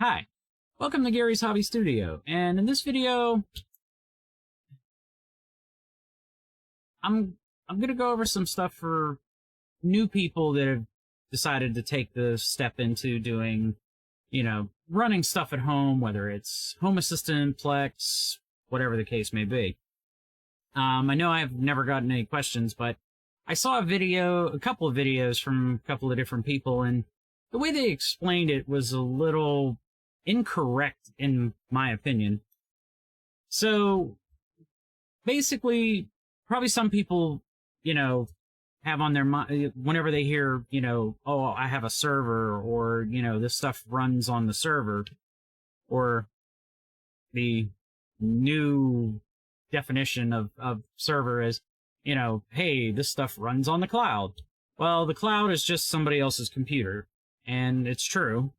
Hi, welcome to Gary's Hobby Studio, and in this video, I'm gonna go over some stuff for new people that have decided to take the step into doing, running stuff at home, whether it's Home Assistant, Plex, whatever the case may be. I know I've never gotten any questions, but I saw a couple of videos from a couple of different people, and the way they explained it was a little incorrect in my opinion. So basically, probably some people, have on their mind whenever they hear, oh, I have a server, or, this stuff runs on the server, or the new definition of server is, hey, this stuff runs on the cloud. Well, the cloud is just somebody else's computer, and it's true.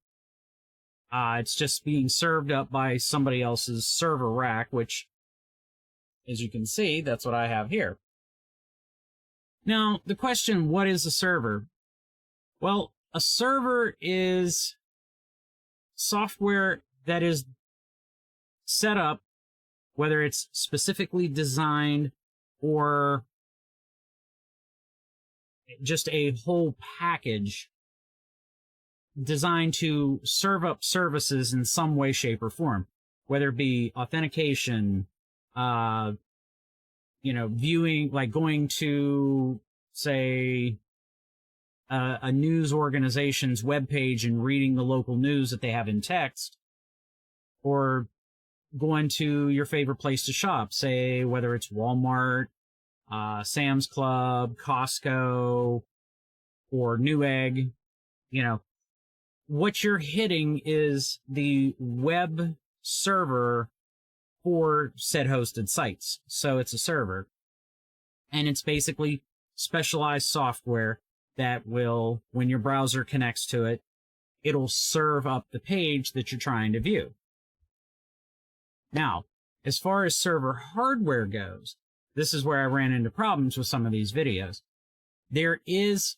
It's just being served up by somebody else's server rack, which, as you can see, that's what I have here. Now, the question, what is a server? Well, a server is software that is set up, whether it's specifically designed or just a whole package designed to serve up services in some way, shape, or form, whether it be authentication, viewing, like going to, say, a news organization's webpage and reading the local news that they have in text, or going to your favorite place to shop, say, whether it's Walmart, Sam's Club, Costco, or Newegg. What you're hitting is the web server for said hosted sites. So it's a server. And it's basically specialized software that will, when your browser connects to it, it'll serve up the page that you're trying to view. Now, as far as server hardware goes, this is where I ran into problems with some of these videos. There is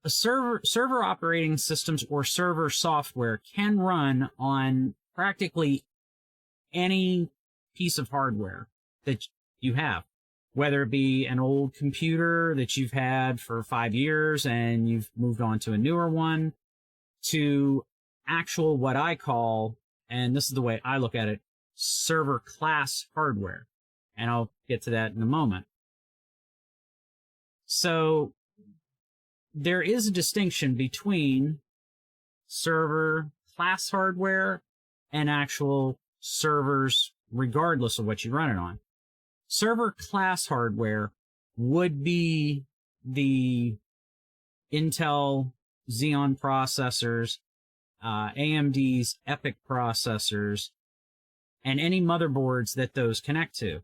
a server operating systems or server software can run on practically any piece of hardware that you have, whether it be an old computer that you've had for 5 years and you've moved on to a newer one, to actual what I call, and this is the way I look at it, server class hardware. And I'll get to that in a moment. So there is a distinction between server class hardware and actual servers, regardless of what you run it on. Server class hardware would be the Intel Xeon processors, AMD's EPYC processors, and any motherboards that those connect to.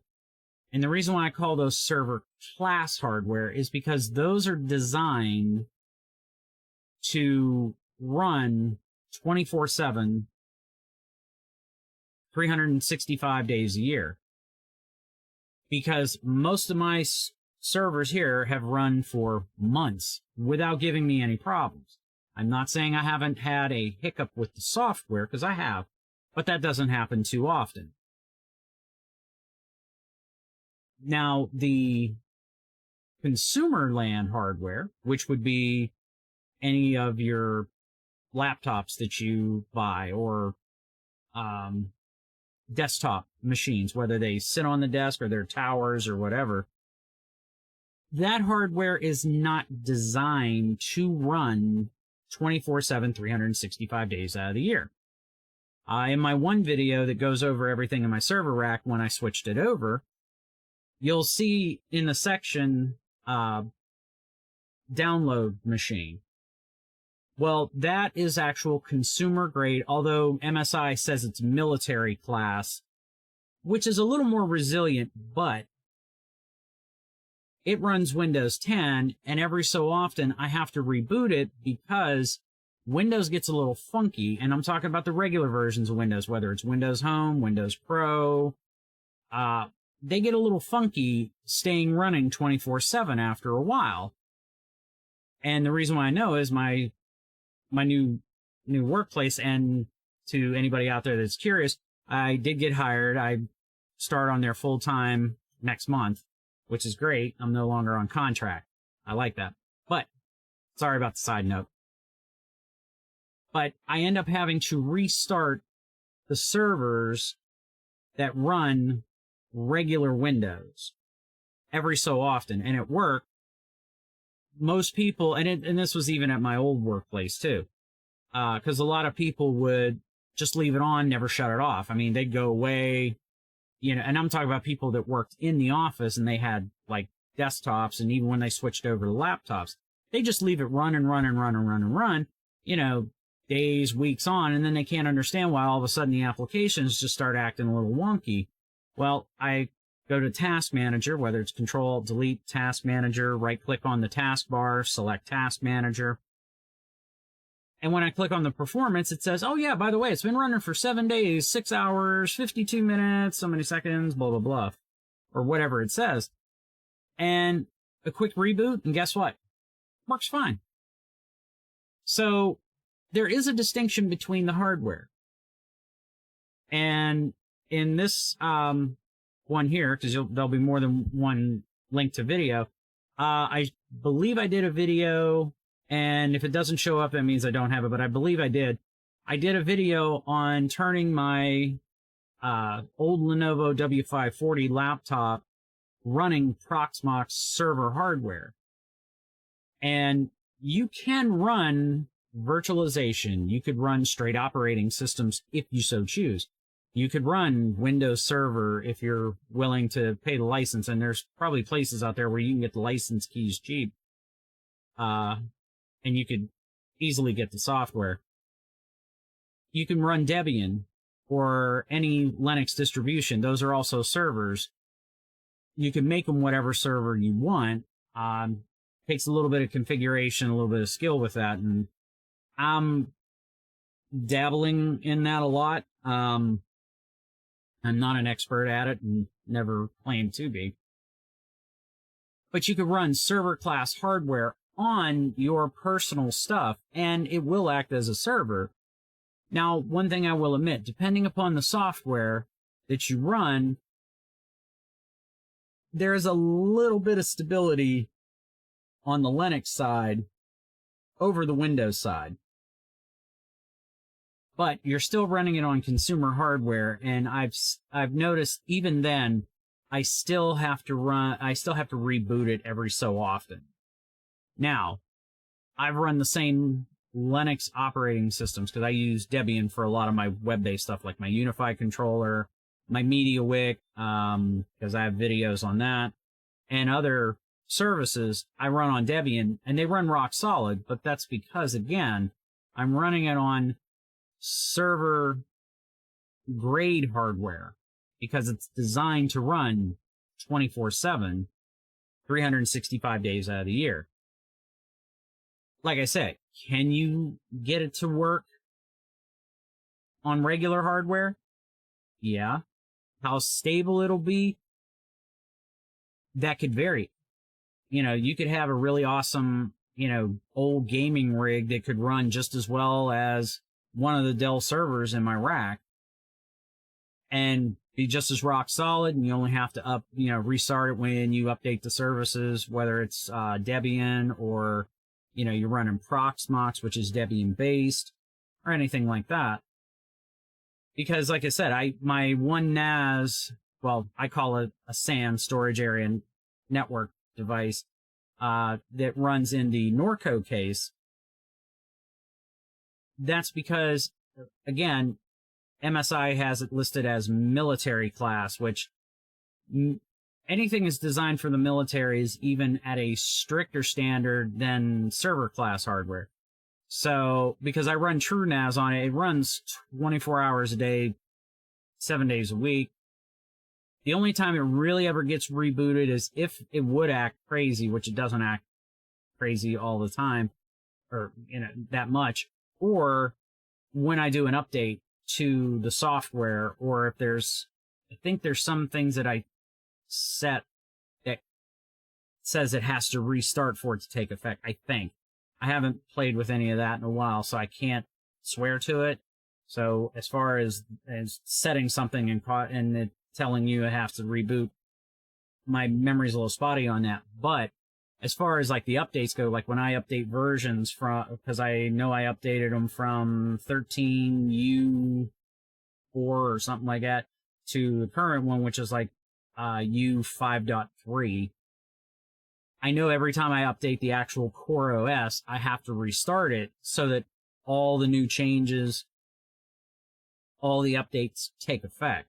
And the reason why I call those server class hardware is because those are designed to run 24/7, 365 days a year. Because most of my servers here have run for months without giving me any problems. I'm not saying I haven't had a hiccup with the software, because I have, but that doesn't happen too often. Now, the consumer LAN hardware, which would be any of your laptops that you buy, or desktop machines, whether they sit on the desk or they're towers or whatever, that hardware is not designed to run 24/7, 365 days out of the year. In my one video that goes over everything in my server rack when I switched it over, you'll see in the section, download machine. Well, that is actual consumer grade, although MSI says it's military class, which is a little more resilient, but it runs Windows 10, and every so often I have to reboot it because Windows gets a little funky, and I'm talking about the regular versions of Windows, whether it's Windows Home, Windows Pro, they get a little funky staying running 24/7 after a while. And the reason why I know is my new new workplace. And to anybody out there that's curious, I did get hired. I start on there full time next month, which is great. I'm no longer on contract. I like that. But sorry about the side note. But I end up having to restart the servers that run regular Windows every so often. And at work, most people, and this was even at my old workplace too, because a lot of people would just leave it on, never shut it off. I mean, they'd go away, and I'm talking about people that worked in the office and they had like desktops, and even when they switched over to laptops, they just leave it run and run and run and run and run, days, weeks on, and then they can't understand why all of a sudden the applications just start acting a little wonky. Well, I go to Task Manager, whether it's Control, Delete, Task Manager, right-click on the taskbar, select Task Manager. And when I click on the performance, it says, oh yeah, by the way, it's been running for 7 days, 6 hours, 52 minutes, so many seconds, blah, blah, blah, or whatever it says. And a quick reboot, and guess what? Works fine. So there is a distinction between the hardware. And in this one here, because there'll be more than one link to video, I believe I did a video, and if it doesn't show up, that means I don't have it, but I believe I did. I did a video on turning my old Lenovo W540 laptop running Proxmox server hardware. And you can run virtualization. You could run straight operating systems if you so choose. You could run Windows Server if you're willing to pay the license, and there's probably places out there where you can get the license keys cheap. And you could easily get the software. You can run Debian or any Linux distribution. Those are also servers. You can make them whatever server you want. Takes a little bit of configuration, a little bit of skill with that, and I'm dabbling in that a lot. I'm not an expert at it and never claimed to be. But you could run server class hardware on your personal stuff, and it will act as a server. Now, one thing I will admit, depending upon the software that you run, there is a little bit of stability on the Linux side over the Windows side. But you're still running it on consumer hardware, and I've noticed even then I still have to reboot it every so often. Now, I've run the same Linux operating systems because I use Debian for a lot of my web-based stuff, like my Unify controller, my MediaWik, because I have videos on that, and other services I run on Debian, and they run rock solid, but that's because, again, I'm running it on server grade hardware because it's designed to run 24/7, 365 days out of the year. Like I said, can you get it to work on regular hardware? Yeah. How stable it'll be? That could vary. You could have a really awesome, old gaming rig that could run just as well as one of the Dell servers in my rack and be just as rock solid, and you only have to restart it when you update the services, whether it's Debian or, you're running Proxmox, which is Debian based, or anything like that. Because like I said, my one NAS, well, I call it a SAN, storage area network device, that runs in the Norco case. That's because, again, MSI has it listed as military class, which anything is designed for the military is even at a stricter standard than server class hardware. So, because I run TrueNAS on it, it runs 24 hours a day, 7 days a week. The only time it really ever gets rebooted is if it would act crazy, which it doesn't act crazy all the time, or that much. Or when I do an update to the software, or if I think there's some things that I set that says it has to restart for it to take effect, I think. I haven't played with any of that in a while, so I can't swear to it. So as far as setting something and it telling you it has to reboot, my memory's a little spotty on that. But as far as like the updates go, like when I update versions because I know I updated them from 13U4 or something like that to the current one, which is like U5.3. I know every time I update the actual core OS, I have to restart it so that all the new changes, all the updates take effect.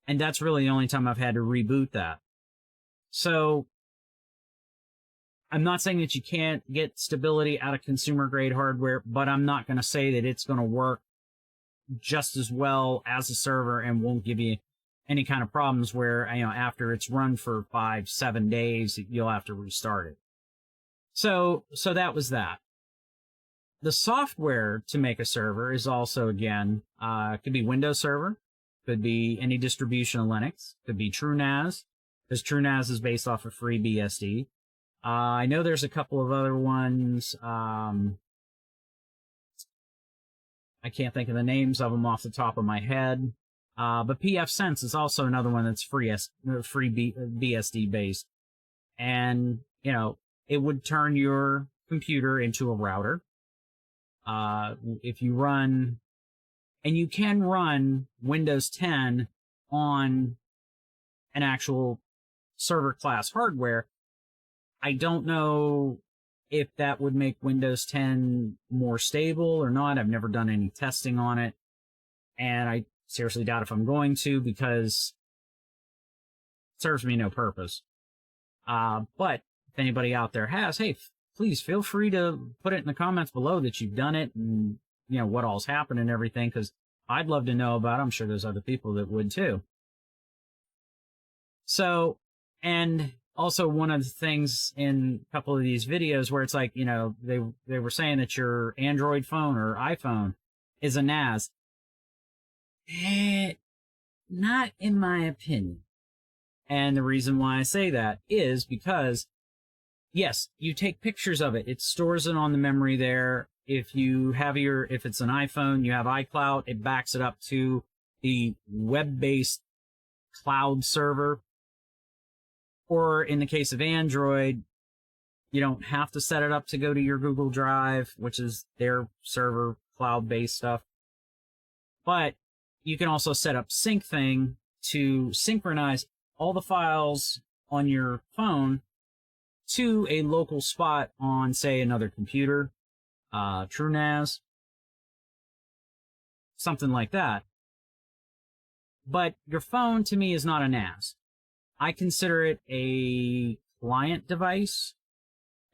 And that's really the only time I've had to reboot that. So I'm not saying that you can't get stability out of consumer grade hardware, but I'm not going to say that it's going to work just as well as a server and won't give you any kind of problems where, after it's run for 5-7 days, you'll have to restart it. So that was that. The software to make a server is also, again, could be Windows Server, could be any distribution of Linux, could be TrueNAS, because TrueNAS is based off of FreeBSD. I know there's a couple of other ones. I can't think of the names of them off the top of my head. But pfSense is also another one that's FreeBSD based. And, it would turn your computer into a router. If you run, and you can run Windows 10 on an actual server class hardware. I don't know if that would make Windows 10 more stable or not. I've never done any testing on it. And I seriously doubt if I'm going to, because it serves me no purpose. But if anybody out there has, hey, please feel free to put it in the comments below that you've done it and, what all's happened and everything, because I'd love to know about it. I'm sure there's other people that would too. So, and also one of the things in a couple of these videos where it's like, they were saying that your Android phone or iPhone is a NAS. Not in my opinion. And the reason why I say that is because, yes, you take pictures of it. It stores it on the memory there. If it's an iPhone, you have iCloud, it backs it up to the web-based cloud server. Or in the case of Android, you don't have to set it up to go to your Google Drive, which is their server, cloud-based stuff. But you can also set up SyncThing to synchronize all the files on your phone to a local spot on, say, another computer, TrueNAS, something like that. But your phone, to me, is not a NAS. I consider it a client device,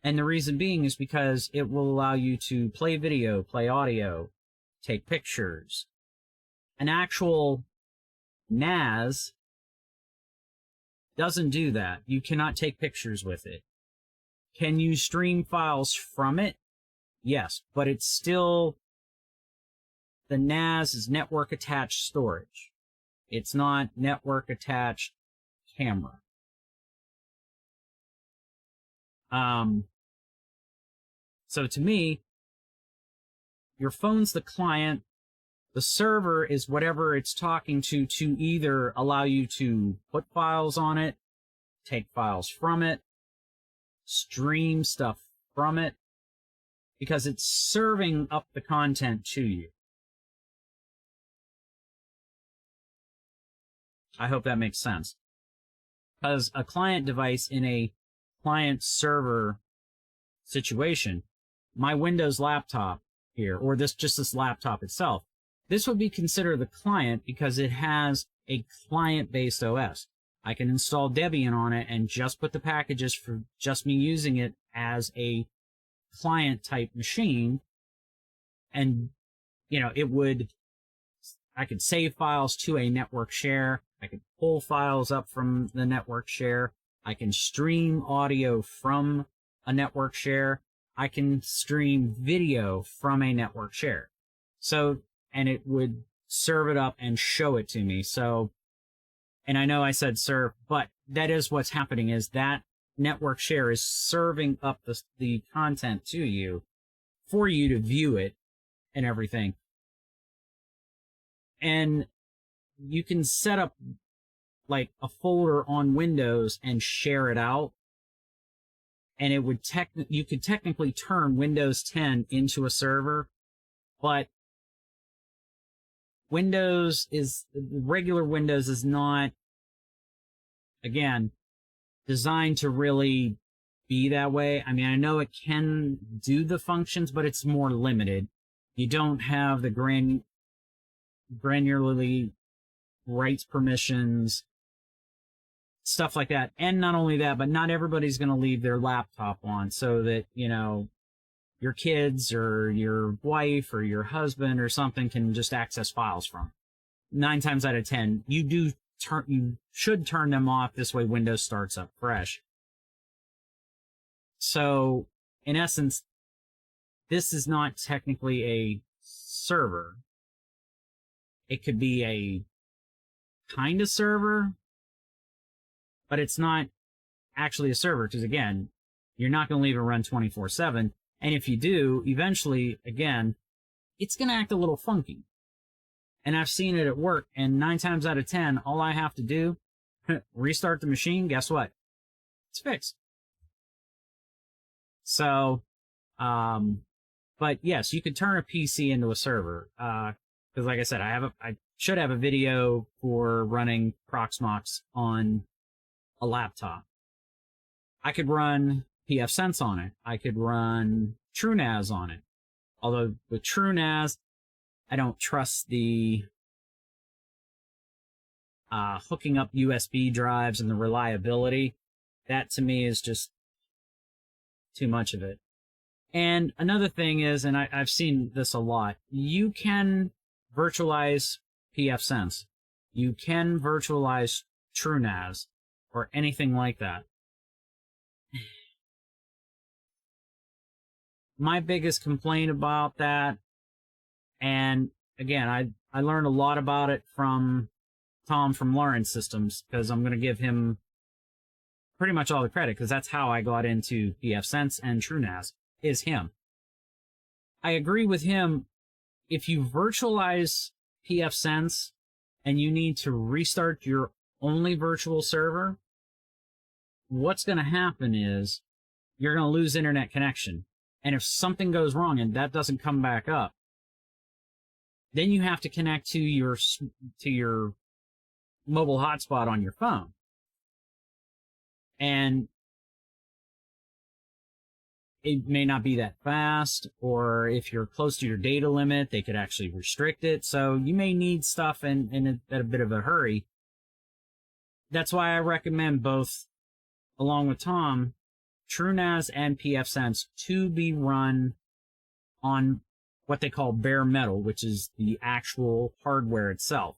and the reason being is because it will allow you to play video, play audio, take pictures. An actual NAS doesn't do that. You cannot take pictures with it. Can you stream files from it? Yes, but it's still, the NAS is network attached storage. It's not network attached camera. So to me, your phone's the client. The server is whatever it's talking to either allow you to put files on it, take files from it, stream stuff from it, because it's serving up the content to you. I hope that makes sense. Because a client device in a client-server situation, my Windows laptop here, or this laptop itself, this would be considered the client because it has a client-based OS. I can install Debian on it and just put the packages for just me using it as a client-type machine, and, I could save files to a network share. I could pull files up from the network share. I can stream audio from a network share. I can stream video from a network share. So, and it would serve it up and show it to me. So, and I know I said serve, but that is what's happening, is that network share is serving up the content to you for you to view it and everything. And you can set up like a folder on Windows and share it out. And it would you could technically turn Windows 10 into a server, but regular Windows is not, again, designed to really be that way. I mean, I know it can do the functions, but it's more limited. You don't have the granularly rights permissions, stuff like that. And not only that, but not everybody's going to leave their laptop on so that, you know, your kids or your wife or your husband or something can just access files from. 9 times out of 10, you should turn them off. This way Windows starts up fresh. So, in essence, this is not technically a server. It could be a kind of server, but it's not actually a server, because again, you're not going to leave it run 24/7. And if you do, eventually, again, it's going to act a little funky. And I've seen it at work, and 9 times out of 10, all I have to do, restart the machine, guess what? It's fixed. So, but yes, you could turn a PC into a server. Because like I said, I should have a video for running Proxmox on a laptop. I could run pfSense on it. I could run TrueNAS on it. Although with TrueNAS, I don't trust the hooking up USB drives and the reliability. That to me is just too much of it. And another thing is, and I've seen this a lot, you can virtualize pfSense. You can virtualize TrueNAS or anything like that. My biggest complaint about that, and again, I learned a lot about it from Tom from Lawrence Systems, because I'm going to give him pretty much all the credit, because that's how I got into pfSense and TrueNAS, is him. I agree with him. If you virtualize pfSense and you need to restart your only virtual server, what's going to happen is you're going to lose internet connection. And if something goes wrong and that doesn't come back up, then you have to connect to your mobile hotspot on your phone. And it may not be that fast, or if you're close to your data limit, they could actually restrict it. So you may need stuff in a bit of a hurry. That's why I recommend both, along with Tom, TrueNAS and pfSense to be run on what they call bare metal, which is the actual hardware itself.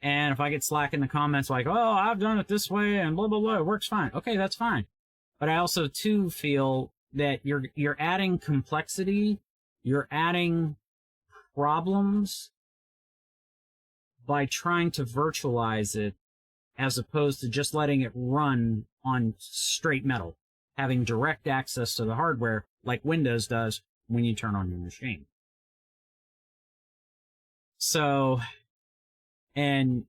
And if I get slack in the comments like, oh, I've done it this way and blah, blah, blah, it works fine. Okay, that's fine. But I also, too, feel that you're adding complexity, you're adding problems by trying to virtualize it as opposed to just letting it run on straight metal, having direct access to the hardware like Windows does when you turn on your machine. So, and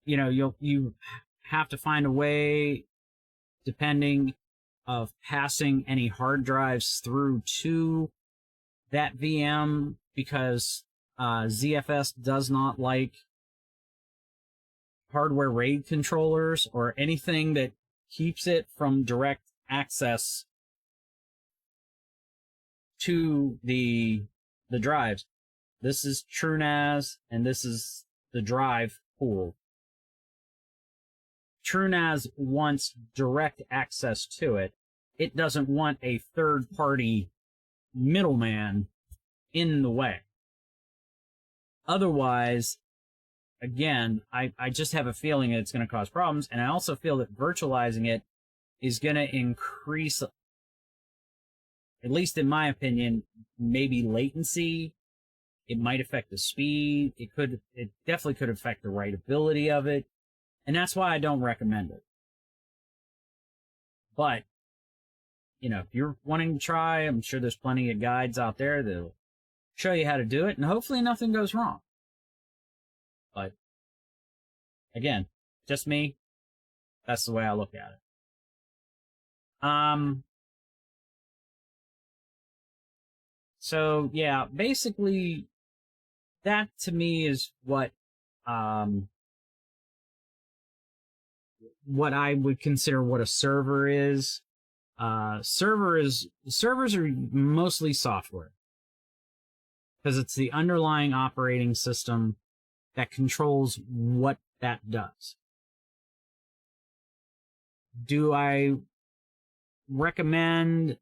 you know, you have to find a way, depending, of passing any hard drives through to that VM, because ZFS does not like hardware RAID controllers or anything that keeps it from direct access to the drives. This is TrueNAS, and this is the drive pool. TrueNAS wants direct access to it. It doesn't want a third-party middleman in the way. Otherwise, again, I just have a feeling it's going to cause problems, and I also feel that virtualizing it is going to increase, at least in my opinion, maybe latency. It might affect the speed. It definitely could affect the writability of it. And that's why I don't recommend it. But if you're wanting to try, I'm sure there's plenty of guides out there that'll show you how to do it, and hopefully nothing goes wrong. But again, just me. That's the way I look at it. So yeah, basically that to me is what I would consider what a server is. Servers are mostly software because it's the underlying operating system that controls what that does. Do I recommend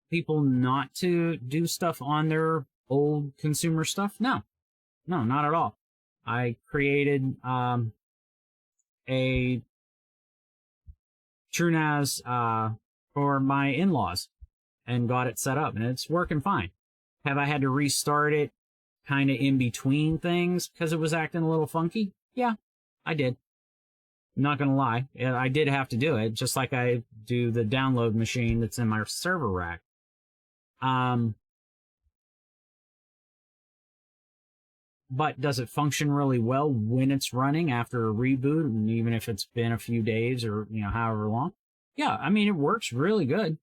people not to do stuff on their old consumer stuff? No, not at all. I created a TrueNAS for my in-laws and got it set up, and it's working fine. Have I had to restart it kind of in between things because it was acting a little funky? Yeah, I did. I'm not gonna lie, I did have to do it, just like I do the download machine that's in my server rack. But does it function really well when it's running after a reboot, and even if it's been a few days or however long? Yeah, I mean, it works really good.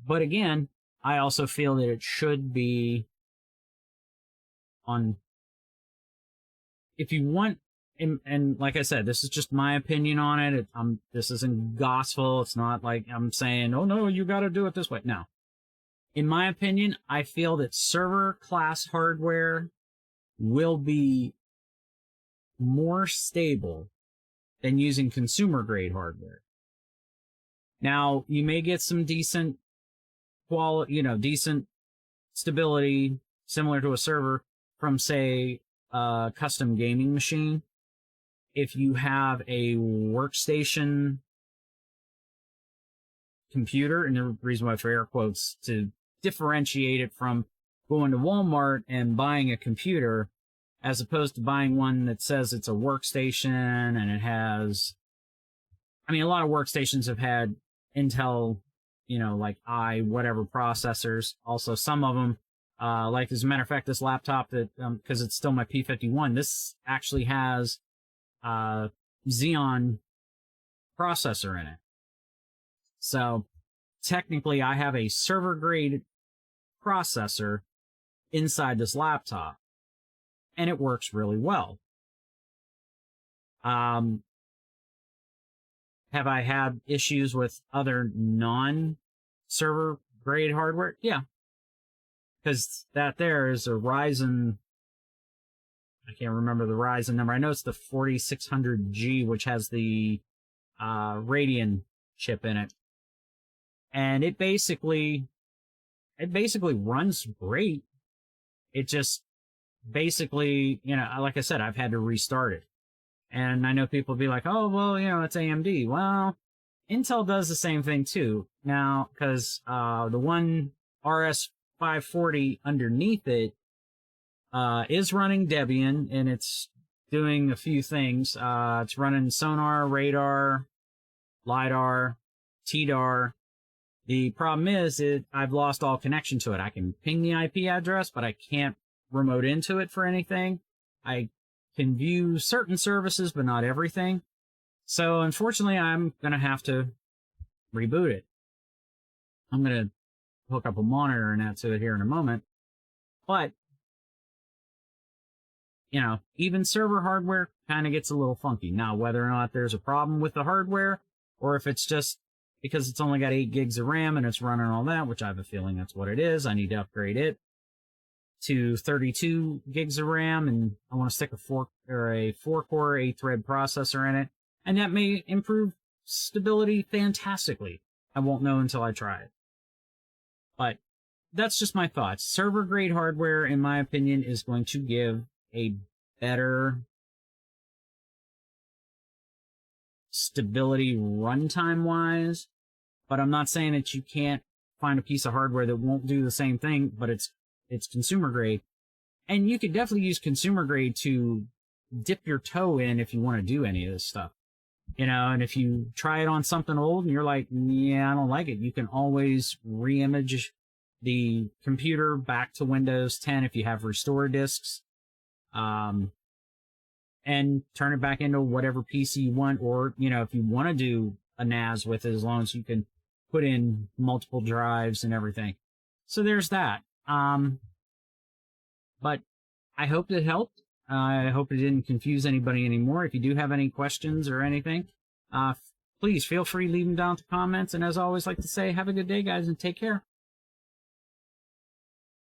But again, I also feel that it should be on, if you want, and like I said, this is just my opinion on it. This isn't gospel. It's not like I'm saying, oh no, you got to do it this way. No. In my opinion, I feel that server class hardware will be more stable than using consumer grade hardware. Now, you may get some decent quality, decent stability similar to a server from, say, a custom gaming machine. If you have a workstation computer, and the reason why for air quotes, to differentiate it from going to Walmart and buying a computer, as opposed to buying one that says it's a workstation and it has, I mean, a lot of workstations have had Intel, like whatever processors. Also, some of them, like as a matter of fact, this laptop that, because it's still my P51, this actually has Xeon processor in it. So technically I have a server grade processor inside this laptop, and it works really well. Have I had issues with other non-server grade hardware? Yeah. Because that there is a Ryzen, I can't remember the Ryzen number. I know it's the 4600G, which has the Radeon chip in it. And it basically runs great. It just basically, like I said, I've had to restart it. And I know people be like, oh, well, it's AMD. Well, Intel does the same thing too. Now, because the one RS540 underneath it is running Debian, and it's doing a few things. It's running sonar, radar, LiDAR, TDAR. The problem is I've lost all connection to it. I can ping the IP address, but I can't remote into it for anything. I can view certain services, but not everything. So unfortunately, I'm going to have to reboot it. I'm going to hook up a monitor and that to it here in a moment. But, even server hardware kind of gets a little funky. Now, whether or not there's a problem with the hardware, or if it's just because it's only got 8 gigs of RAM and it's running all that, which I have a feeling that's what it is. I need to upgrade it to 32 gigs of RAM, and I want to stick a 4-core 8-thread processor in it, and that may improve stability fantastically. I won't know until I try it. But that's just my thoughts. Server grade hardware, in my opinion, is going to give a better stability runtime wise, but I'm not saying that you can't find a piece of hardware that won't do the same thing, but it's consumer grade. And you could definitely use consumer grade to dip your toe in if you want to do any of this stuff. And if you try it on something old and you're like, yeah, I don't like it, you can always re-image the computer back to Windows 10 if you have restore disks, and turn it back into whatever PC you want. Or, if you want to do a NAS with it, as long as you can put in multiple drives and everything. So there's that. But I hope it helped. I hope it didn't confuse anybody anymore. If you do have any questions or anything, please feel free to leave them down in the comments. And as I always like to say, have a good day, guys, and take care.